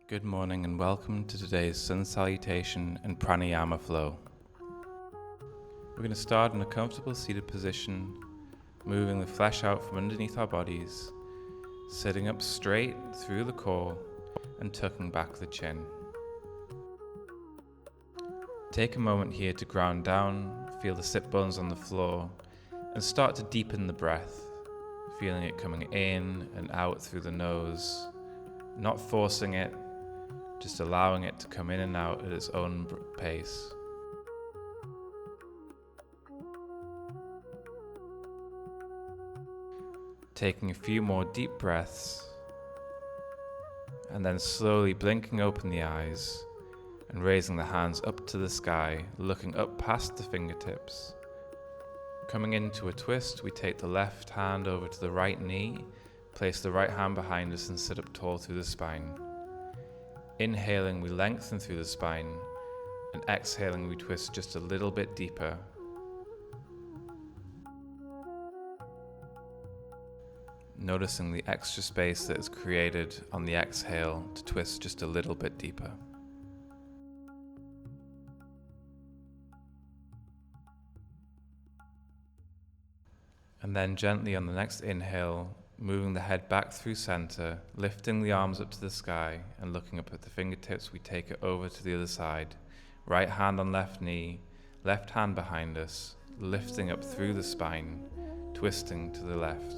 Good morning and welcome to today's sun salutation and pranayama flow. We're going to start in a comfortable seated position, moving the flesh out from underneath our bodies, sitting up straight through the core and tucking back the chin. Take a moment here to ground down, feel the sit bones on the floor, and start to deepen the breath, feeling it coming in and out through the nose, not forcing it, just allowing it to come in and out at its own pace. Taking a few more deep breaths, and then slowly blinking open the eyes and raising the hands up to the sky, looking up past the fingertips. Coming into a twist, we take the left hand over to the right knee, place the right hand behind us and sit up tall through the spine. Inhaling, we lengthen through the spine, and exhaling, we twist just a little bit deeper. Noticing the extra space that is created on the exhale to twist just a little bit deeper. And then gently on the next inhale, moving the head back through center, lifting the arms up to the sky and looking up at the fingertips, we take it over to the other side. Right hand on left knee, left hand behind us, lifting up through the spine, twisting to the left.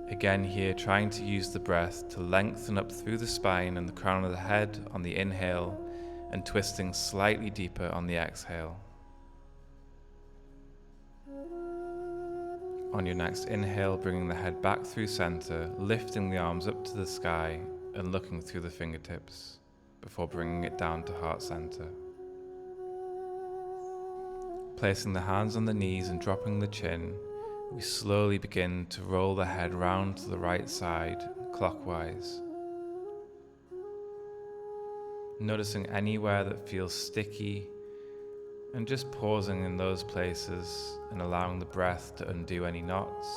Again here, trying to use the breath to lengthen up through the spine and the crown of the head on the inhale, and twisting slightly deeper on the exhale. On your next inhale, bringing the head back through center, lifting the arms up to the sky and looking through the fingertips before bringing it down to heart center. Placing the hands on the knees and dropping the chin, we slowly begin to roll the head round to the right side, clockwise. Noticing anywhere that feels sticky, and just pausing in those places and allowing the breath to undo any knots.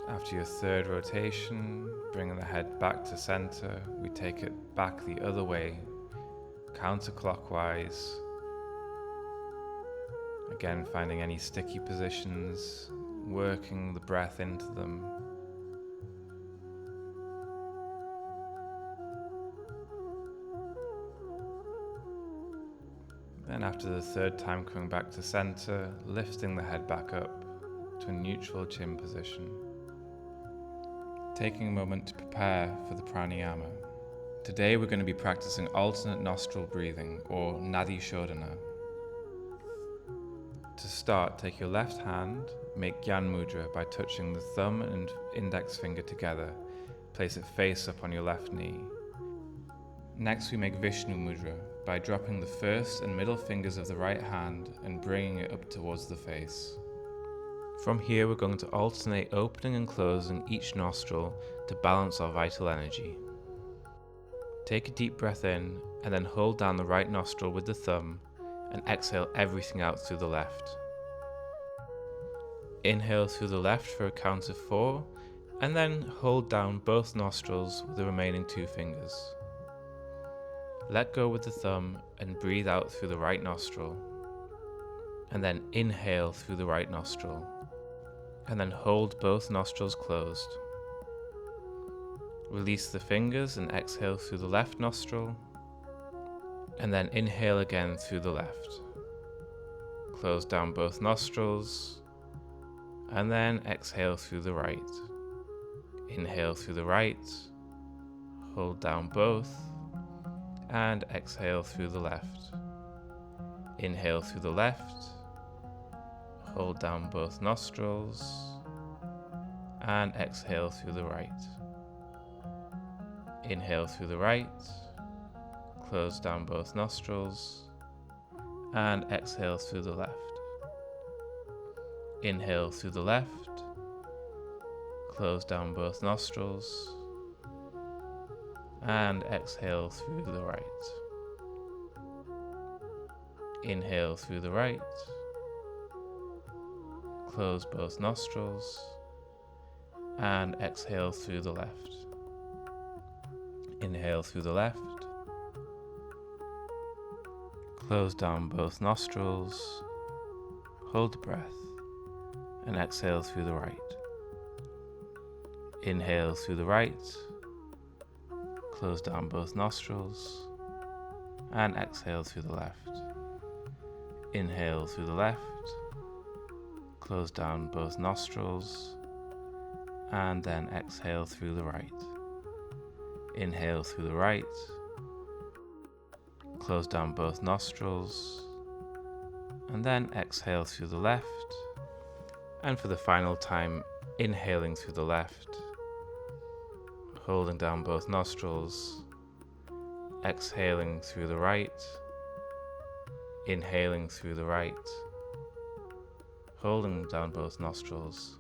After your third rotation, bringing the head back to center, we take it back the other way, counterclockwise. Again, finding any sticky positions, working the breath into them. Then after the third time coming back to center, lifting the head back up to a neutral chin position. Taking a moment to prepare for the pranayama. Today we're going to be practicing alternate nostril breathing, or Nadi Shodhana. To start, take your left hand, make Gyan Mudra by touching the thumb and index finger together. Place it face up on your left knee. Next we make Vishnu Mudra by dropping the first and middle fingers of the right hand and bringing it up towards the face. From here we're going to alternate opening and closing each nostril to balance our vital energy. Take a deep breath in and then hold down the right nostril with the thumb and exhale everything out through the left. Inhale through the left for a count of 4 and then hold down both nostrils with the remaining 2 fingers. Let go with the thumb and breathe out through the right nostril, and then inhale through the right nostril, and then hold both nostrils closed. Release the fingers and exhale through the left nostril, and then inhale again through the left. Close down both nostrils, and then exhale through the right. Inhale through the right, hold down both, and exhale through the left. Inhale through the left, hold down both nostrils, and exhale through the right. Inhale through the right, close down both nostrils, and exhale through the left. Inhale through the left, close down both nostrils, and exhale through the right. Inhale through the right, Close both nostrils and exhale through the left. Inhale through the left. Close down both nostrils. Hold the breath and exhale through the right. Inhale through the right. Close down both nostrils and exhale through the left. Inhale through the left. Close down both nostrils and then exhale through the right. Inhale through the right. Close down both nostrils and then exhale through the left. And for the final time, inhaling through the left, holding down both nostrils, exhaling through the right, inhaling through the right, holding down both nostrils,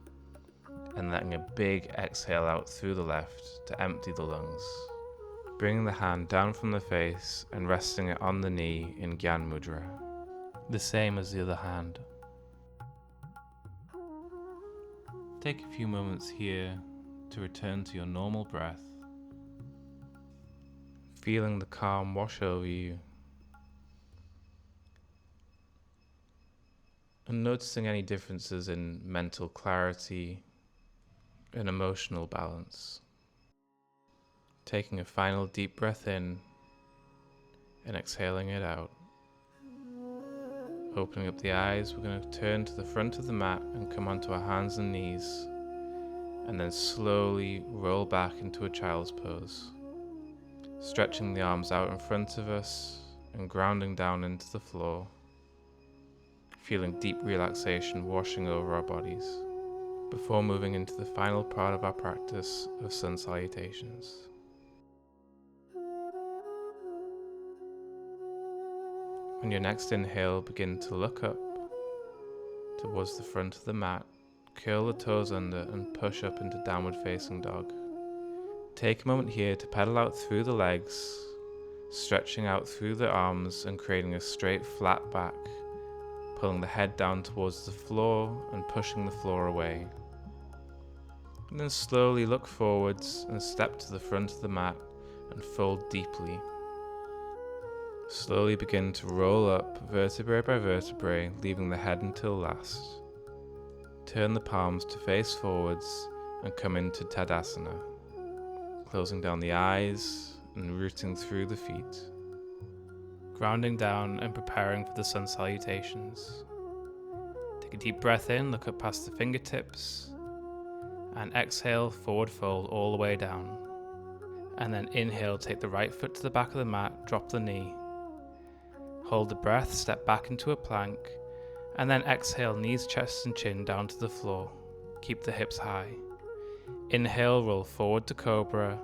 and letting a big exhale out through the left to empty the lungs. Bringing the hand down from the face and resting it on the knee in Gyan Mudra, the same as the other hand. Take a few moments here to return to your normal breath, feeling the calm wash over you, and noticing any differences in mental clarity and emotional balance. Taking a final deep breath in and exhaling it out. Opening up the eyes, we're going to turn to the front of the mat and come onto our hands and knees, and then slowly roll back into a child's pose, stretching the arms out in front of us and grounding down into the floor, feeling deep relaxation washing over our bodies, before moving into the final part of our practice of sun salutations. On your next inhale, begin to look up towards the front of the mat, curl the toes under and push up into downward facing dog. Take a moment here to pedal out through the legs, stretching out through the arms and creating a straight flat back, pulling the head down towards the floor and pushing the floor away. And then slowly look forwards and step to the front of the mat and fold deeply. Slowly begin to roll up vertebrae by vertebrae, leaving the head until last. Turn the palms to face forwards and come into Tadasana, closing down the eyes and rooting through the feet. Grounding down and preparing for the sun salutations. Take a deep breath in, look up past the fingertips, and exhale, forward fold all the way down. And then inhale, take the right foot to the back of the mat, drop the knee. Hold the breath, step back into a plank, and then exhale, knees, chest and chin down to the floor. Keep the hips high. Inhale, roll forward to Cobra,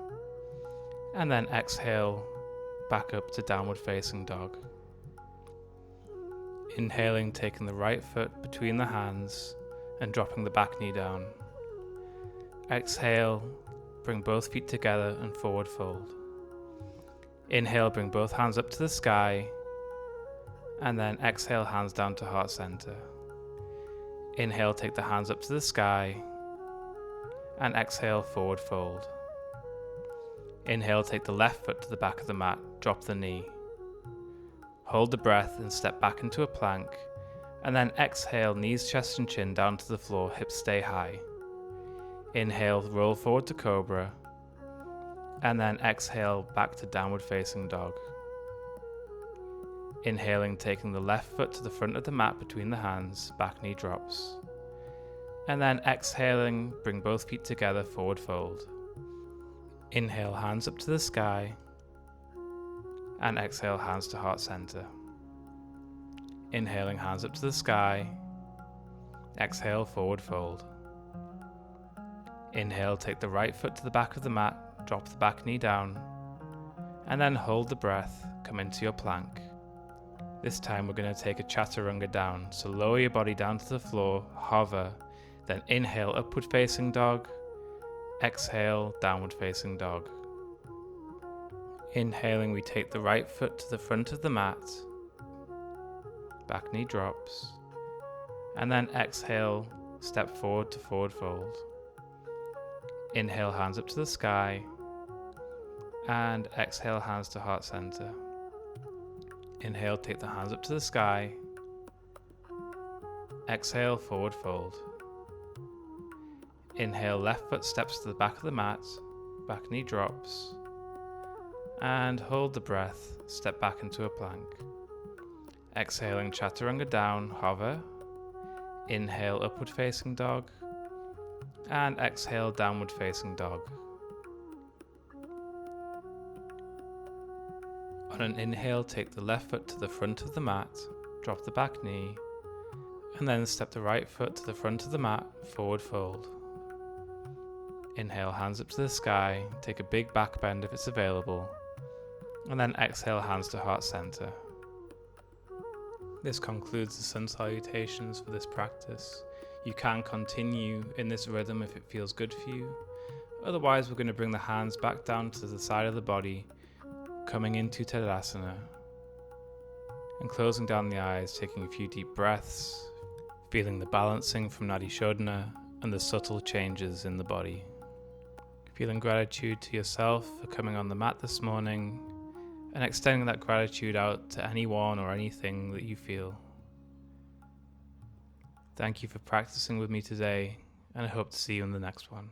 and then exhale, back up to downward facing dog. Inhaling, taking the right foot between the hands and dropping the back knee down. Exhale, bring both feet together and forward fold. Inhale, bring both hands up to the sky, and then exhale, hands down to heart center. Inhale, take the hands up to the sky, and exhale, forward fold. Inhale, take the left foot to the back of the mat, drop the knee. Hold the breath and step back into a plank, and then exhale, knees, chest and chin down to the floor, hips stay high. Inhale, roll forward to Cobra, and then exhale, back to downward facing dog. Inhaling, taking the left foot to the front of the mat between the hands, back knee drops. And then exhaling, bring both feet together, forward fold. Inhale, hands up to the sky, and exhale, hands to heart center. Inhaling, hands up to the sky, exhale, forward fold. Inhale, take the right foot to the back of the mat, drop the back knee down, and then hold the breath, come into your plank. This time we're going to take a chaturanga down, so lower your body down to the floor, hover, then inhale, upward facing dog, exhale, downward facing dog. Inhaling, we take the right foot to the front of the mat, back knee drops, and then exhale, step forward to forward fold. Inhale, hands up to the sky, and exhale, hands to heart center. Inhale, take the hands up to the sky. Exhale, forward fold. Inhale, left foot steps to the back of the mat, back knee drops, and hold the breath, step back into a plank. Exhaling, chaturanga down, hover. Inhale, upward facing dog, and exhale, downward facing dog. On an inhale, take the left foot to the front of the mat, drop the back knee, and then step the right foot to the front of the mat, forward fold. Inhale, hands up to the sky, take a big back bend if it's available, and then exhale, hands to heart center. This concludes the sun salutations for this practice. You can continue in this rhythm if it feels good for you. Otherwise, we're going to bring the hands back down to the side of the body, coming into Tadasana, and closing down the eyes, taking a few deep breaths, feeling the balancing from Nadi Shodhana and the subtle changes in the body. Feeling gratitude to yourself for coming on the mat this morning, and extending that gratitude out to anyone or anything that you feel. Thank you for practicing with me today, and I hope to see you in the next one.